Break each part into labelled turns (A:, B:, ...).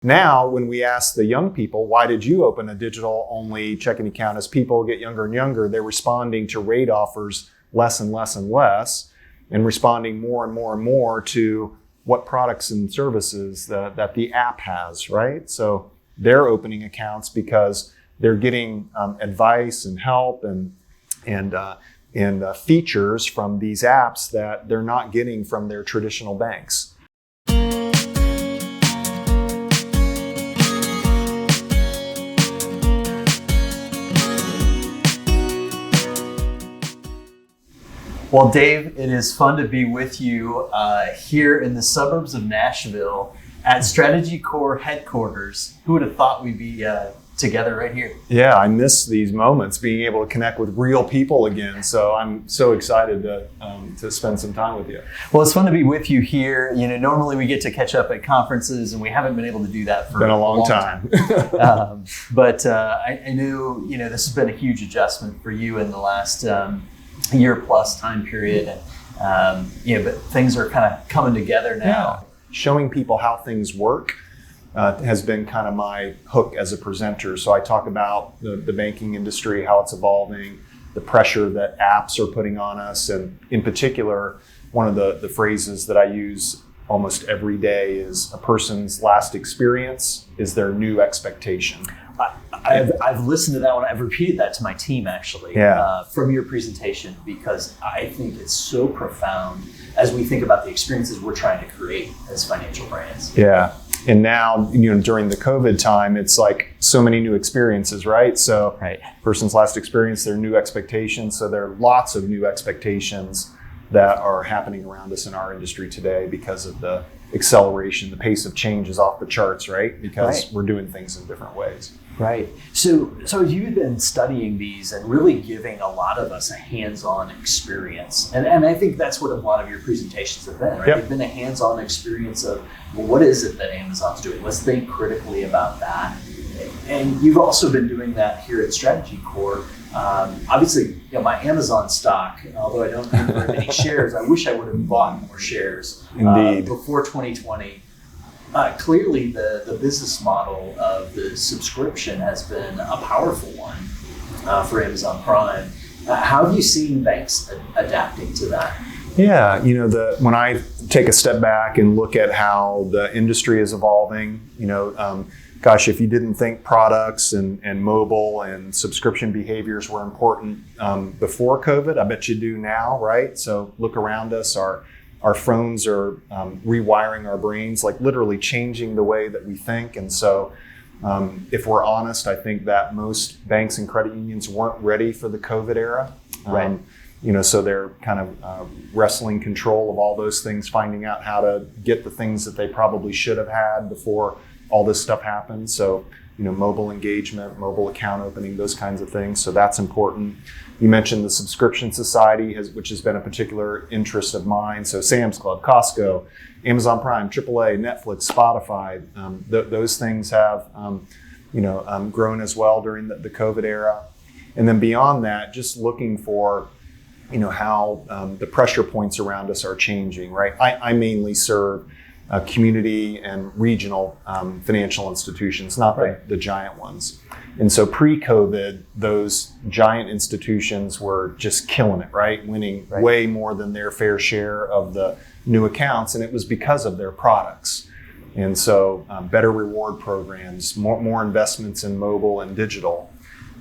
A: Now, when we ask the young people, why did you open a digital-only checking account? As people get younger and younger, they're responding to rate offers less and less and less, and responding more and more and more to what products and services that the app has, right? So they're opening accounts because they're getting advice and help and features from these apps that they're not getting from their traditional banks.
B: Well, Dave, it is fun to be with you here in the suburbs of Nashville at Strategy Core headquarters. Who would have thought we'd be together right here?
A: Yeah, I miss these moments, being able to connect with real people again. So I'm so excited to spend some time with you.
B: Well, it's fun to be with you here. You know, normally we get to catch up at conferences, and we haven't been able to do that for
A: a long time.
B: But I know, you know, this has been a huge adjustment for you in the last year plus time period, and but things are kind of coming together now.
A: Yeah. Showing people how things work has been kind of my hook as a presenter. So I talk about the banking industry, how it's evolving, the pressure that apps are putting on us, and in particular, one of the phrases that I use almost every day is a person's last experience is their new expectation.
B: I've listened to that one. I've repeated that to my team, actually, from your presentation, because I think it's so profound as we think about the experiences we're trying to create as financial brands.
A: Yeah. And now, during the COVID time, it's like so many new experiences, right? So person's last experience, their new expectations. So there are lots of new expectations that are happening around us in our industry today because of the acceleration. The pace of change is off the charts, right? Because we're doing things in different ways.
B: Right. So you've been studying these and really giving a lot of us a hands-on experience. And I think that's what a lot of your presentations have been, right?
A: Yep.
B: They've been a hands-on experience of, well, what is it that Amazon's doing? Let's think critically about that. And you've also been doing that here at Strategy Core. Obviously, my Amazon stock, although I don't have very many shares, I wish I would have bought more shares before 2020. Clearly, the business model of the subscription has been a powerful one for Amazon Prime. How have you seen banks adapting to that?
A: Yeah, when I take a step back and look at how the industry is evolving, gosh, if you didn't think products and mobile and subscription behaviors were important before COVID, I bet you do now, right? So look around us. Our phones are rewiring our brains, like literally changing the way that we think. And so if we're honest, I think that most banks and credit unions weren't ready for the COVID era. So they're kind of wrestling control of all those things, finding out how to get the things that they probably should have had before all this stuff happened. So, mobile engagement, mobile account opening, those kinds of things. So that's important. You mentioned the Subscription Society, which has been a particular interest of mine. So Sam's Club, Costco, Amazon Prime, AAA, Netflix, Spotify, those things have, grown as well during the COVID era. And then beyond that, just looking for, how the pressure points around us are changing, right? I mainly serve community and regional financial institutions, not the giant ones. And so pre-COVID, those giant institutions were just killing it, right? Winning way more than their fair share of the new accounts. And it was because of their products. And so better reward programs, more investments in mobile and digital.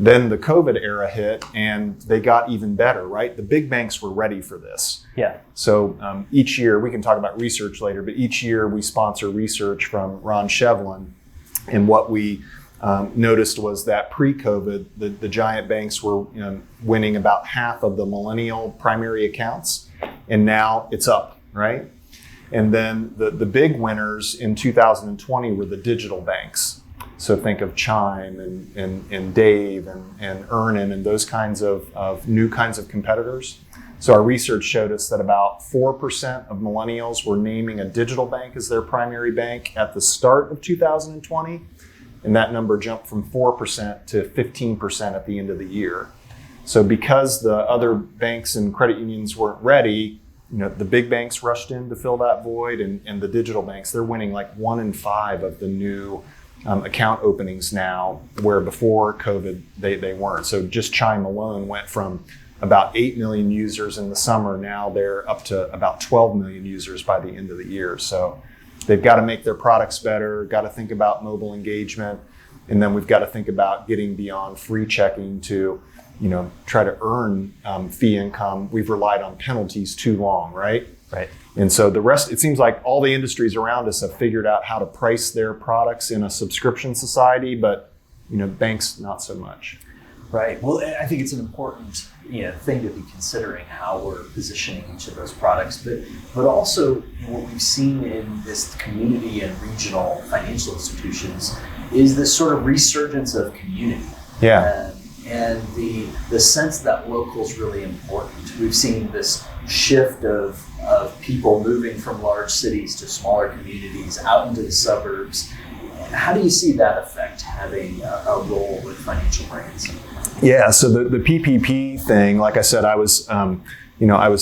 A: Then the COVID era hit and they got even better, right? The big banks were ready for this.
B: Yeah.
A: So each year, we can talk about research later, but each year we sponsor research from Ron Shevlin. And what we noticed was that pre-COVID, the giant banks were winning about half of the millennial primary accounts. And now it's up, right? And then the big winners in 2020 were the digital banks. So think of Chime and Dave and Earnin and those kinds of new kinds of competitors. So our research showed us that about 4% of millennials were naming a digital bank as their primary bank at the start of 2020. And that number jumped from 4% to 15% at the end of the year. So because the other banks and credit unions weren't ready, the big banks rushed in to fill that void, and the digital banks, they're winning like 1 in 5 of the new account openings now, where before COVID they weren't. So just Chime alone went from about 8 million users in the summer. Now they're up to about 12 million users by the end of the year. So they've got to make their products better, got to think about mobile engagement, and then we've got to think about getting beyond free checking to, try to earn fee income. We've relied on penalties too long, right?
B: Right.
A: And so the rest, it seems like all the industries around us have figured out how to price their products in a subscription society, but banks not so much.
B: Right. Well, I think it's an important thing to be considering how we're positioning each of those products, but also what we've seen in this community and regional financial institutions is this sort of resurgence of community.
A: Yeah.
B: And the sense that local is really important. We've seen this shift of people moving from large cities to smaller communities out into the suburbs. How do you see that effect having a role with financial brands?
A: Yeah, so the PPP thing, like I said, I was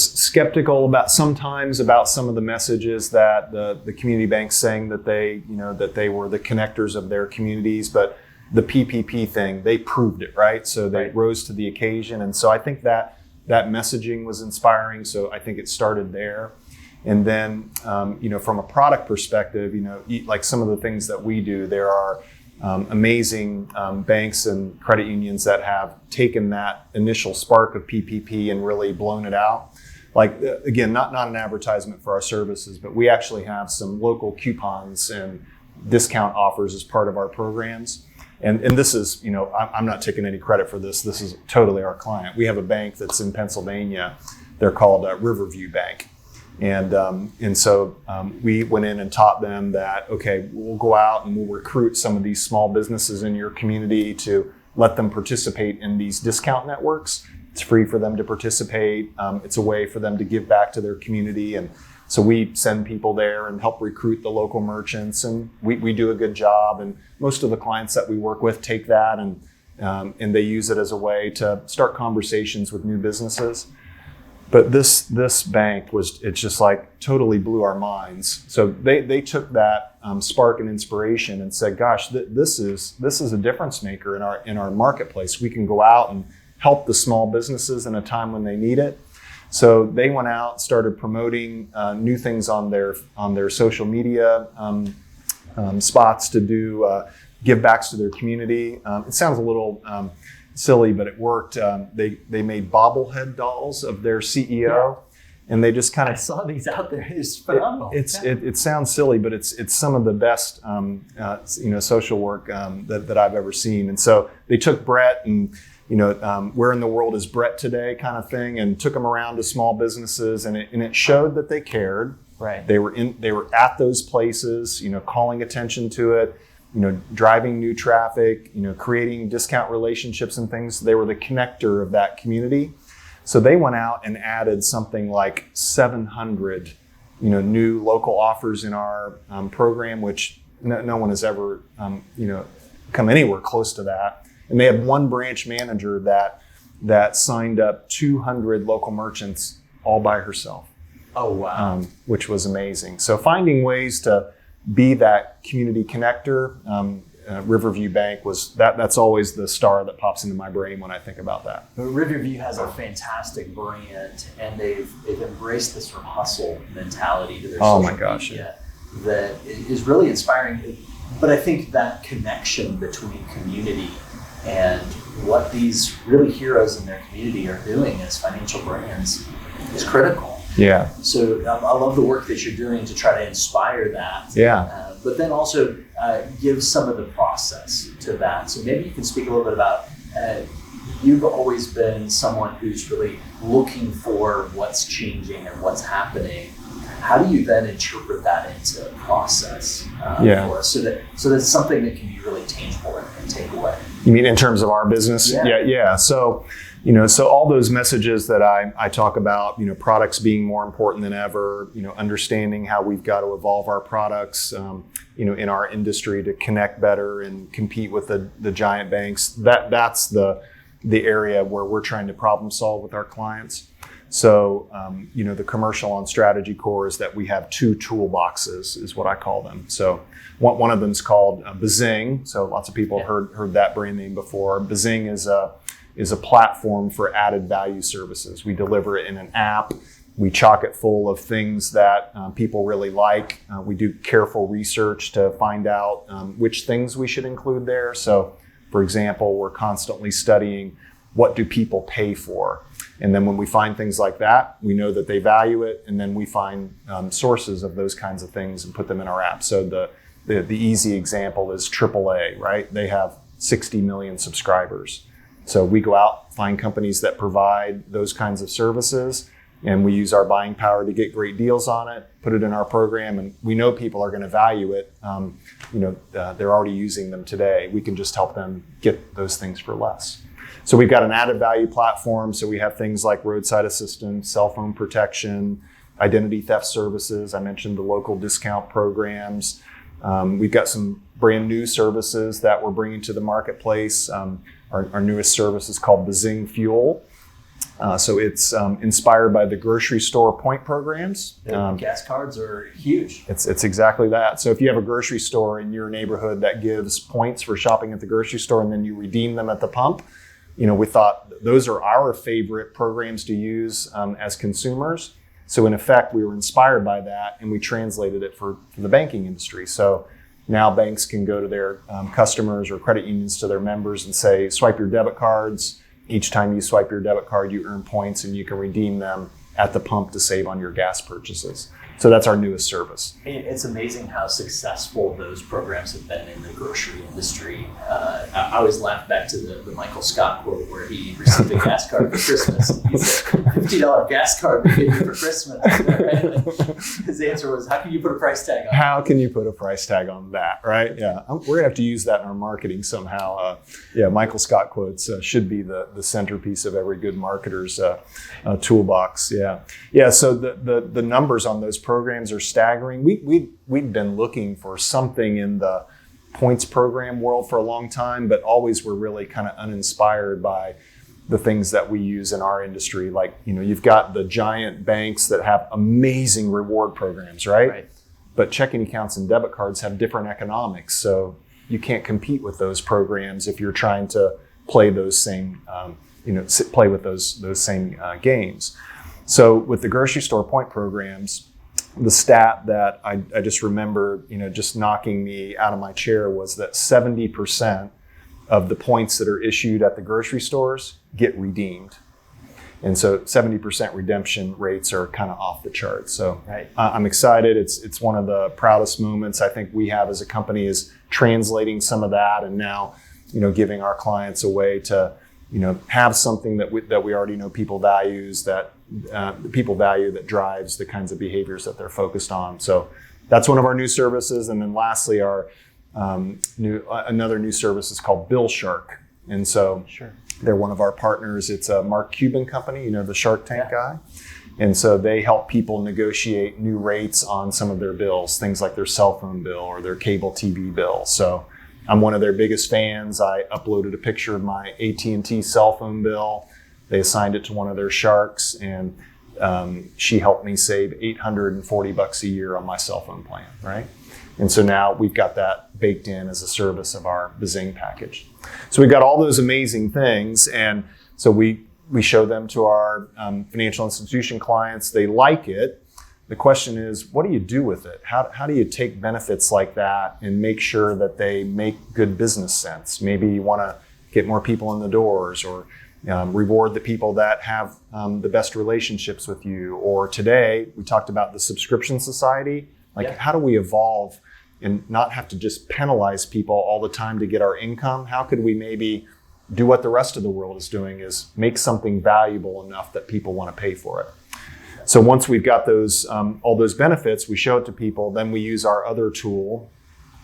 A: skeptical about some of the messages that the community banks saying that they were the connectors of their communities, but the PPP thing, they proved it, right? So they rose to the occasion, and so I think that messaging was inspiring. So I think it started there. And then, from a product perspective, like some of the things that we do, there are amazing banks and credit unions that have taken that initial spark of PPP and really blown it out. Like, again, not an advertisement for our services, but we actually have some local coupons and discount offers as part of our programs. And this is, I'm not taking any credit for this. This is totally our client. We have a bank that's in Pennsylvania. They're called Riverview Bank. And so we went in and taught them that, okay, we'll go out and we'll recruit some of these small businesses in your community to let them participate in these discount networks. It's free for them to participate. It's a way for them to give back to their community. And so we send people there and help recruit the local merchants, and we do a good job. And most of the clients that we work with take that and they use it as a way to start conversations with new businesses. But this bank it just like totally blew our minds. So they took that spark and inspiration and said, gosh, this is a difference maker in our marketplace. We can go out and help the small businesses in a time when they need it. So they went out, started promoting new things on their social media spots to do give backs to their community. It sounds a little silly, but it worked. They made bobblehead dolls of their CEO, and they just kind of.
B: I saw these out there. It's phenomenal.
A: It sounds silly, but it's some of the best social work that I've ever seen. And so they took Brett and where in the world is Brett today, kind of thing, and took them around to small businesses, and it showed that they cared.
B: Right.
A: They were at those places, calling attention to it. Driving new traffic, creating discount relationships and things. They were the connector of that community. So they went out and added something like 700, new local offers in our program, which no one has ever, come anywhere close to that. And they had one branch manager that signed up 200 local merchants all by herself.
B: Oh, wow.
A: Which was amazing. So finding ways to be that community connector. Riverview Bank that's always the star that pops into my brain when I think about that.
B: Riverview has a fantastic brand, and they've embraced this sort of hustle mentality to their social media that is really inspiring. But I think that connection between community and what these really heroes in their community are doing as financial brands is critical.
A: Yeah.
B: So I love the work that you're doing to try to inspire that.
A: Yeah.
B: But then also give some of the process to that. So maybe you can speak a little bit about, you've always been someone who's really looking for what's changing and what's happening. How do you then interpret that into process for us so that it's something that can be really tangible and take away?
A: You mean in terms of our business? Yeah. So, so all those messages that I talk about, products being more important than ever, understanding how we've got to evolve our products, in our industry to connect better and compete with the giant banks. That's the area where we're trying to problem solve with our clients. So, the commercial on Strategy Core is that we have two toolboxes, is what I call them. So one of them is called Zing. So lots of people have heard that brand name before. Zing is a platform for added value services. We deliver it in an app. We chock it full of things that people really like. We do careful research to find out which things we should include there. So, for example, we're constantly studying what do people pay for. And then when we find things like that, we know that they value it. And then we find sources of those kinds of things and put them in our app. So the easy example is AAA, right? They have 60 million subscribers. So we go out, find companies that provide those kinds of services, and we use our buying power to get great deals on it, put it in our program, and we know people are going to value it. They're already using them today. We can just help them get those things for less. So we've got an added value platform. So we have things like roadside assistance, cell phone protection, identity theft services. I mentioned the local discount programs. We've got some brand new services that we're bringing to the marketplace. Our newest service is called the Zing Fuel. So it's inspired by the grocery store point programs.
B: Gas cards are huge.
A: It's exactly that. So if you have a grocery store in your neighborhood that gives points for shopping at the grocery store and then you redeem them at the pump, we thought those are our favorite programs to use as consumers. So in effect, we were inspired by that and we translated it for the banking industry. So now banks can go to their customers or credit unions to their members and say, swipe your debit cards. Each time you swipe your debit card, you earn points and you can redeem them at the pump to save on your gas purchases. So that's our newest service.
B: It's amazing how successful those programs have been in the grocery industry. I always laugh back to the Michael Scott quote where he received a gas card for Christmas. He said, $50 gas card to get you for Christmas. Right? His answer was, how can you put a price tag on it?
A: How can you put a price tag on that, right? Yeah, we're going to have to use that in our marketing somehow. Michael Scott quotes should be the centerpiece of every good marketer's toolbox. Yeah. So the numbers on those programs are staggering. We'd been looking for something in the points program world for a long time, but always were really kind of uninspired by the things that we use in our industry. Like, you've got the giant banks that have amazing reward programs, right? But checking accounts and debit cards have different economics. So you can't compete with those programs if you're trying to play those same, play with those same games. So with the grocery store point programs, the stat that I just remember, just knocking me out of my chair was that 70% of the points that are issued at the grocery stores get redeemed. And so 70% redemption rates are kind of off the charts. So I'm excited. It's one of the proudest moments I think we have as a company is translating some of that and now, giving our clients a way to, have something that we already know people values that people value that drives the kinds of behaviors that they're focused on. So that's one of our new services. And then lastly, our another new service is called Bill Shark. And so they're one of our partners. It's a Mark Cuban company, the Shark Tank guy. And so they help people negotiate new rates on some of their bills, things like their cell phone bill or their cable TV bill. So I'm one of their biggest fans. I uploaded a picture of my AT&T cell phone bill. They assigned it to one of their sharks, and she helped me save $840 a year on my cell phone plan, right? And so now we've got that baked in as a service of our Zing package. So we've got all those amazing things, and so we show them to our financial institution clients. They like it. The question is, what do you do with it? How do you take benefits like that and make sure that they make good business sense? Maybe you want to get more people in the doors or reward the people that have the best relationships with you. Or today, we talked about the subscription society. How do we evolve and not have to just penalize people all the time to get our income? How could we maybe do what the rest of the world is doing, is make something valuable enough that people want to pay for it? So once we've got those all those benefits, we show it to people. Then we use our other tool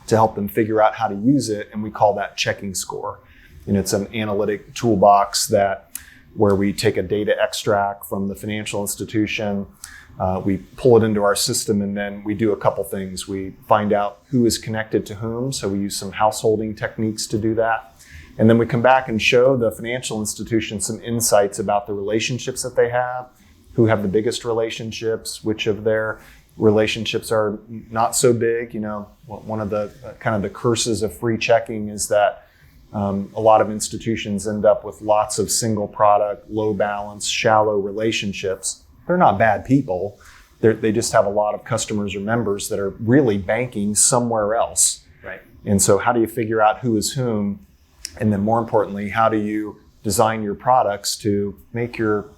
A: to help them figure out how to use it, and we call that checking score. And it's an analytic toolbox where we take a data extract from the financial institution, we pull it into our system, and then we do a couple things. We find out who is connected to whom, so we use some householding techniques to do that. And then we come back and show the financial institution some insights about the relationships that they have, who have the biggest relationships, which of their relationships are not so big. One of the kind of the curses of free checking is that a lot of institutions end up with lots of single product, low balance, shallow relationships. They're not bad people. They just have a lot of customers or members that are really banking somewhere else.
B: Right.
A: And so how do you figure out who is whom? And then more importantly, how do you design your products to make your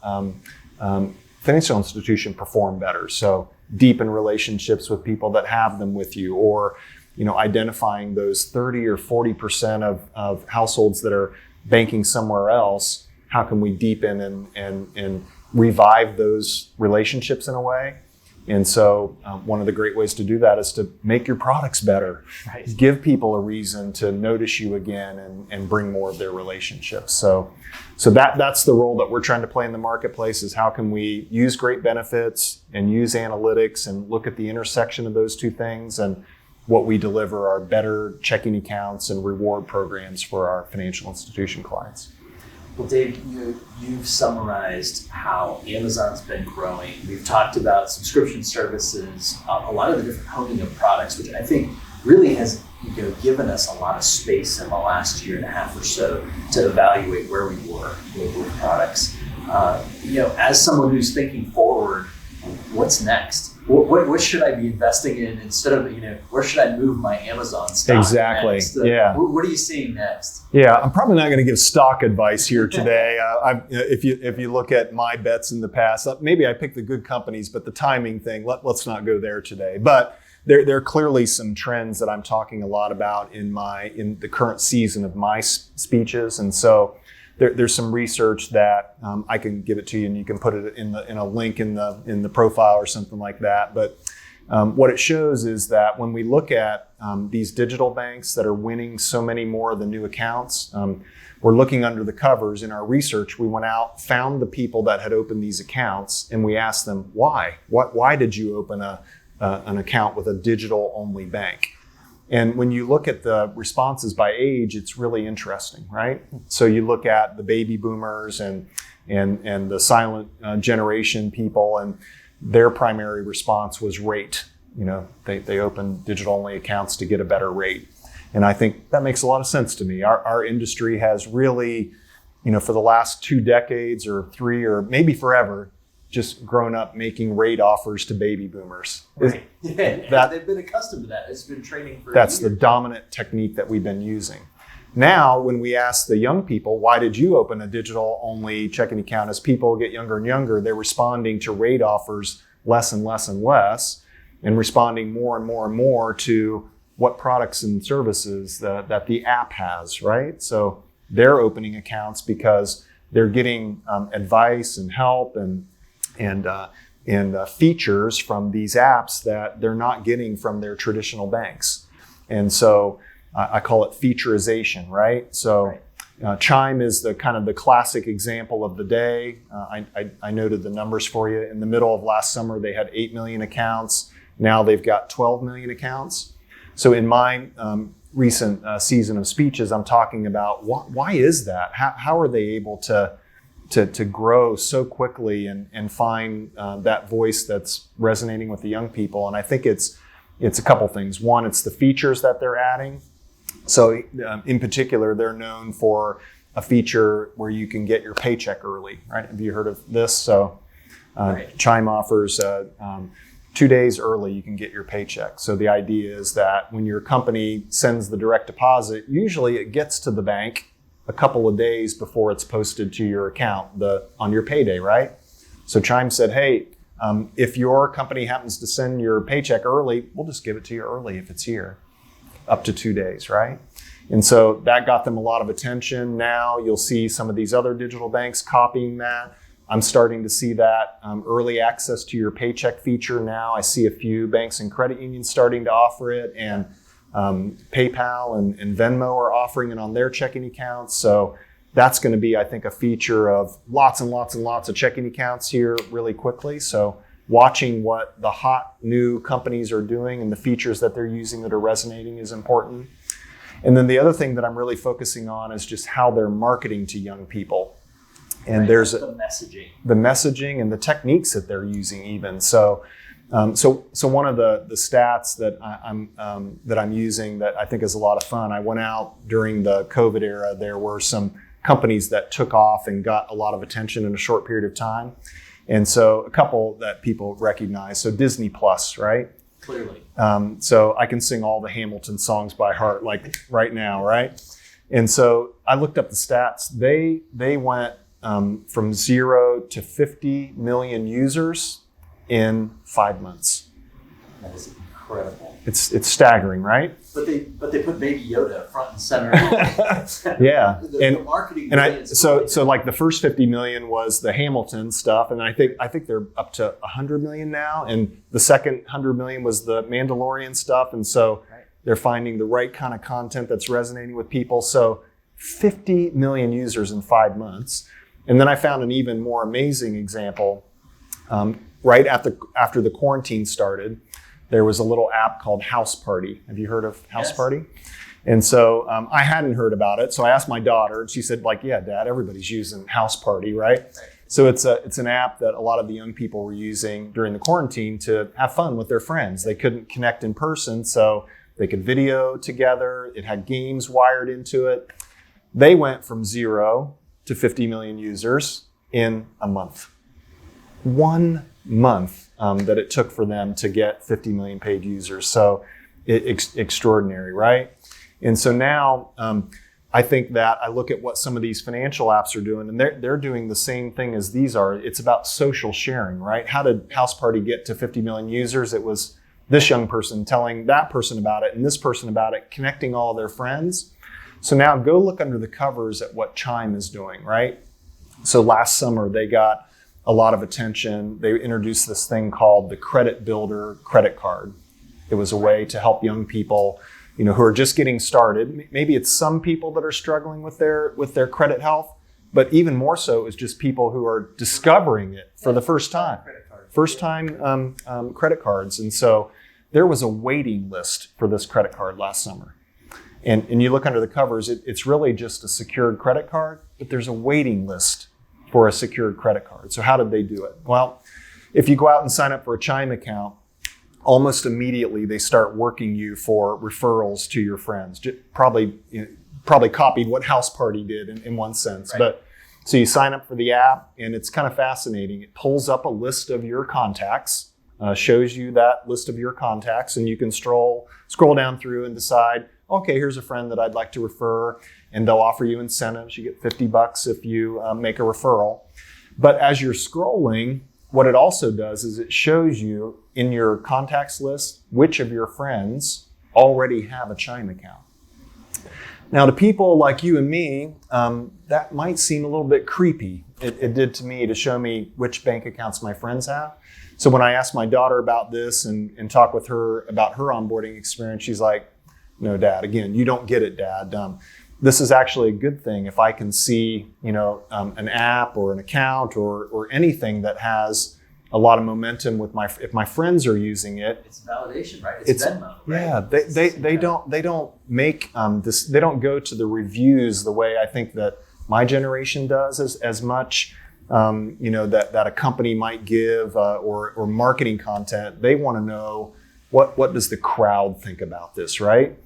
A: financial institution perform better? So deepen relationships with people that have them with you, or identifying those 30 or 40% of households that are banking somewhere else. How can we deepen and revive those relationships in a way? And so one of the great ways to do that is to make your products better.
B: Right.
A: Give people a reason to notice you again and bring more of their relationships. So that's the role that we're trying to play in the marketplace, is how can we use great benefits and use analytics and look at the intersection of those two things, and what we deliver are better checking accounts and reward programs for our financial institution clients.
B: Well, Dave, you've summarized how Amazon's been growing. We've talked about subscription services, a lot of the different honing of products, which I think really has given us a lot of space in the last year and a half or so to evaluate where we were with products. As someone who's thinking forward, what's next? What should I be investing in instead of, where should I move my Amazon stock?
A: Exactly.
B: Next?
A: Yeah.
B: What are you seeing next?
A: Yeah, I'm probably not going to give stock advice here today. If you look at my bets in the past, maybe I picked the good companies, but the timing thing, let's not go there today. But there are clearly some trends that I'm talking a lot about in the current season of my speeches, and so there's some research that I can give it to you, and you can put it in a link in the profile or something like that. But what it shows is that when we look at these digital banks that are winning so many more of the new accounts, we're looking under the covers. In our research, we went out, found the people that had opened these accounts, and we asked them why. Why did you open an account with a digital only bank? And when you look at the responses by age, it's really interesting, right? So you look at the baby boomers and the silent generation people, and their primary response was rate. They open digital only accounts to get a better rate. And I think that makes a lot of sense to me. Our industry has really, for the last 2 decades or 3 or maybe forever, just grown up making rate offers to baby boomers.
B: Right. They've been accustomed to that. It's been training for
A: That's
B: years.
A: The dominant technique that we've been using. Now, when we ask the young people, why did you open a digital only checking account? As people get younger and younger, they're responding to rate offers less and less and less, and responding more and more and more to what products and services that the app has, right? So they're opening accounts because they're getting advice and help and features from these apps that they're not getting from their traditional banks. And so I call it featurization, right? So Chime is the kind of the classic example of the day. I noted the numbers for you. In the middle of last summer, they had 8 million accounts. Now they've got 12 million accounts. So in my recent season of speeches, I'm talking about why is that? How are they able to grow so quickly and find that voice that's resonating with the young people? And I think it's a couple things. One, it's the features that they're adding. So in particular, they're known for a feature where you can get your paycheck early, right? Have you heard of this? So
B: Right.
A: Chime offers 2 days early, you can get your paycheck. So the idea is that when your company sends the direct deposit, usually it gets to the bank a couple of days before it's posted to your account on your payday, right? So Chime said, hey, if your company happens to send your paycheck early, we'll just give it to you early if it's here, up to 2 days, right? And so that got them a lot of attention. Now you'll see some of these other digital banks copying that. I'm starting to see that early access to your paycheck feature now. I see a few banks and credit unions starting to offer it, and PayPal and Venmo are offering it on their checking accounts. So that's going to be, I think, a feature of lots and lots and lots of checking accounts here really quickly. So watching what the hot new companies are doing and the features that they're using that are resonating is important. And then the other thing that I'm really focusing on is just how they're marketing to young people. And
B: right,
A: there's
B: the
A: messaging and the techniques that they're using even. So one of the stats that I'm using that I think is a lot of fun. I went out during the COVID era. There were some companies that took off and got a lot of attention in a short period of time. And so a couple that people recognize. So Disney Plus, right?
B: Clearly.
A: So I can sing all the Hamilton songs by heart, like right now, right? And so I looked up the stats. They went from 0 to 50 million users in 5 months.
B: That is incredible.
A: It's staggering, right?
B: But they put Baby Yoda front and center.
A: Yeah,
B: the marketing.
A: And so like the first 50 million was the Hamilton stuff, and I think they're up to 100 million now. And the second 100 million was the Mandalorian stuff, and so they're finding the right kind of content that's resonating with people. So 50 million users in 5 months, and then I found an even more amazing example. Right after the quarantine started, there was a little app called House Party. Have you heard of House Party? And so I hadn't heard about it. So I asked my daughter, and she said, like, yeah, Dad, everybody's using House Party, right? So it's an app that a lot of the young people were using during the quarantine to have fun with their friends. They couldn't connect in person, so they could video together. It had games wired into it. They went from 0 to 50 million users in a month. 1 month that it took for them to get 50 million paid users. So extraordinary, right? And so now I think that I look at what some of these financial apps are doing, and they're doing the same thing as these are. It's about social sharing, right? How did House Party get to 50 million users? It was this young person telling that person about it and this person about it, connecting all their friends. So now go look under the covers at what Chime is doing, right? So last summer they got a lot of attention. They introduced this thing called the Credit Builder credit card. It was a way to help young people, who are just getting started. Maybe it's some people that are struggling with their credit health, but even more so is just people who are discovering it for the first time. Credit cards. And so there was a waiting list for this credit card last summer. And you look under the covers, it's really just a secured credit card, but there's a waiting list for a secured credit card. So how did they do it? Well, if you go out and sign up for a Chime account, almost immediately they start working you for referrals to your friends. Probably copied what House Party did in one sense. Right. But so you sign up for the app, and it's kind of fascinating. It pulls up a list of your contacts, shows you that list of your contacts, and you can scroll down through and decide, okay, here's a friend that I'd like to refer, and they'll offer you incentives. You get $50 if you make a referral. But as you're scrolling, what it also does is it shows you in your contacts list which of your friends already have a Chime account. Now, to people like you and me, that might seem a little bit creepy. It did to me, to show me which bank accounts my friends have. So when I asked my daughter about this and talked with her about her onboarding experience, she's like, no, Dad, again, you don't get it, Dad. This is actually a good thing if I can see, an app or an account or anything that has a lot of momentum with if my friends are using it.
B: It's validation, right? It's Venmo, right?
A: Yeah, they don't make this. They don't go to the reviews the way I think that my generation does as much. That a company might give or marketing content. They want to know what does the crowd think about this, right?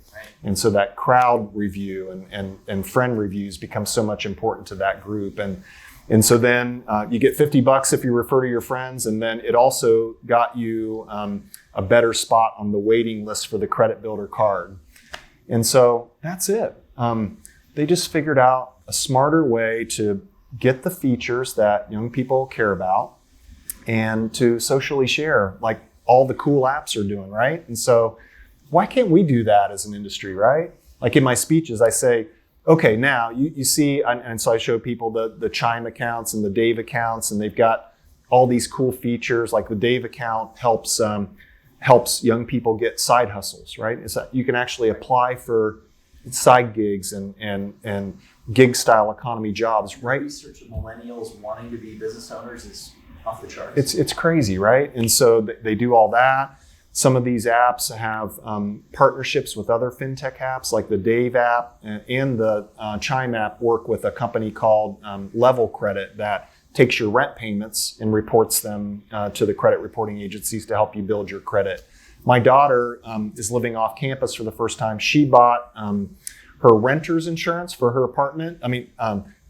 A: And so that crowd review and friend reviews become so much important to that group. And so then you get $50 if you refer to your friends. And then it also got you a better spot on the waiting list for the Credit Builder card. And so that's it. They just figured out a smarter way to get the features that young people care about and to socially share, like all the cool apps are doing, right? And so why can't we do that as an industry, right? Like in my speeches, I say, okay, now you see, and so I show people the Chime accounts and the Dave accounts, and they've got all these cool features. Like the Dave account helps young people get side hustles, right? It's that you can actually apply for side gigs and gig style economy jobs, right?
B: Research of millennials wanting to be business owners is off the charts.
A: It's crazy, right? And so they do all that. Some of these apps have partnerships with other fintech apps, like the Dave app and the Chime app work with a company called Level Credit that takes your rent payments and reports them to the credit reporting agencies to help you build your credit. My daughter is living off campus for the first time. She bought her renter's insurance for her apartment. I mean,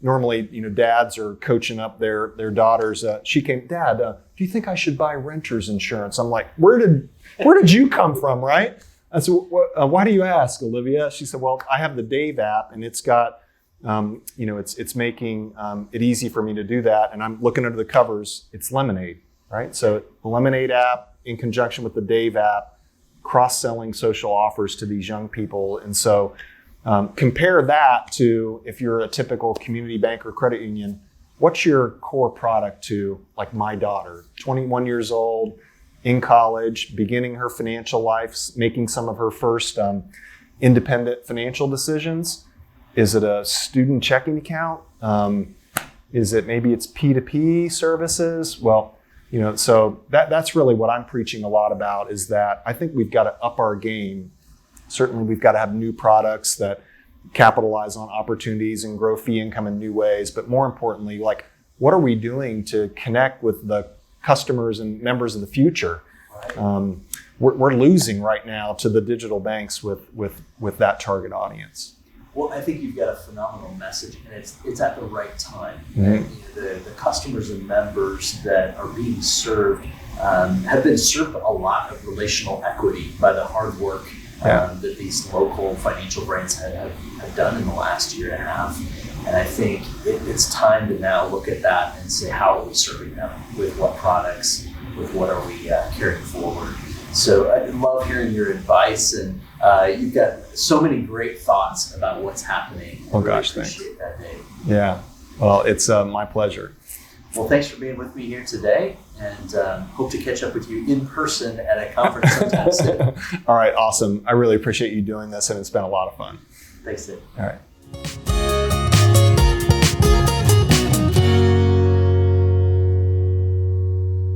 A: normally, dads are coaching up their daughters. She came, Dad, do you think I should buy renter's insurance? I'm like, where did you come from, right? I said, why do you ask, Olivia? She said, well, I have the Dave app, and it's got, it's making it easy for me to do that. And I'm looking under the covers. It's Lemonade, right? So the Lemonade app in conjunction with the Dave app, cross-selling social offers to these young people. And so compare that to if you're a typical community bank or credit union, what's your core product to, like my daughter, 21 years old, in college, beginning her financial life, making some of her first independent financial decisions? Is it a student checking account? Is it maybe it's P2P services? Well, so that's really what I'm preaching a lot about, is that I think we've got to up our game. Certainly, we've got to have new products that capitalize on opportunities and grow fee income in new ways. But more importantly, like, what are we doing to connect with the customers and members of the future? Right. We're losing right now to the digital banks with that target audience.
B: Well, I think you've got a phenomenal message, and it's at the right time.
A: Mm-hmm.
B: The customers and members that are being served have been served a lot of relational equity by the hard work that these local financial brands have done in the last year and a half. And I think it's time to now look at that and say, how are we serving them? With what products? With what are we carrying forward? So I love hearing your advice, and you've got so many great thoughts about what's happening.
A: Oh gosh,
B: thanks. Appreciate that, Dave.
A: Yeah, well, it's my pleasure.
B: Well, thanks for being with me here today, and hope to catch up with you in person at a conference sometime soon.
A: All right, awesome. I really appreciate you doing this, and it's been a lot of fun.
B: Thanks, Dave.
A: All right.